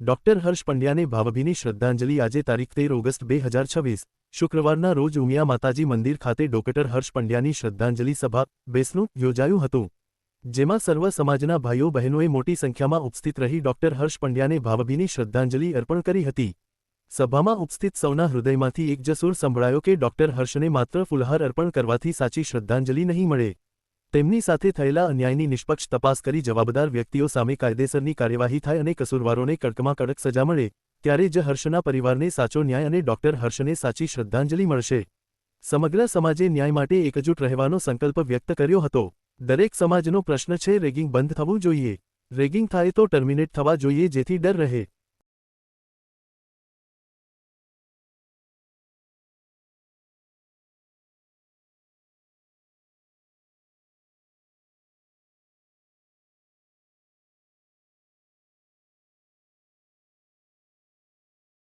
Doctor હર્ષ પંડ્યાને ભાવભીની શ્રદ્ધાંજલિ આજે તારીખ 13 ઓગસ્ટ 2026 શુક્રવારના રોજ ઉમિયા માતાજી મંદિર ખાતે ડોક્ટર હર્ષ પંડ્યાની શ્રદ્ધાંજલિ સભા બેસણું યોજાયું હતું, જેમાં સર્વ સમાજના ભાઈઓ બહેનોએ મોટી સંખ્યામાં ઉપસ્થિત રહી ડોક્ટર હર્ષ પંડ્યાને ભાવભીની શ્રદ્ધાંજલિ અર્પણ કરી હતી। સભામાં ઉપસ્થિત સૌના હૃદયમાંથી એક જ સૂર સંભળાયો કે ડોક્ટર હર્ષને માત્ર ફૂલહાર અર્પણ કરવાથી સાચી શ્રદ્ધાંજલિ નહીં મળે, તેમની સાથે થયેલા અન્યાયની નિષ્પક્ષ તપાસ કરી જવાબદાર વ્યક્તિઓ સામે કાયદેસરની કાર્યવાહી થાય અને કસૂરવારોને કડકમાં કડક સજા મળે, ત્યારે જ હર્ષના પરિવારને સાચો ન્યાય અને ડોક્ટર હર્ષને સાચી શ્રદ્ધાંજલિ મળશે। સમગ્ર સમાજે ન્યાય માટે એકજૂટ રહેવાનો સંકલ્પ વ્યક્ત કર્યો હતો। દરેક સમાજનો પ્રશ્ન છે રેગિંગ બંધ થવું જોઈએ, રેગિંગ થાય તો ટર્મિનેટ થવા જોઈએ જેથી ડર રહે।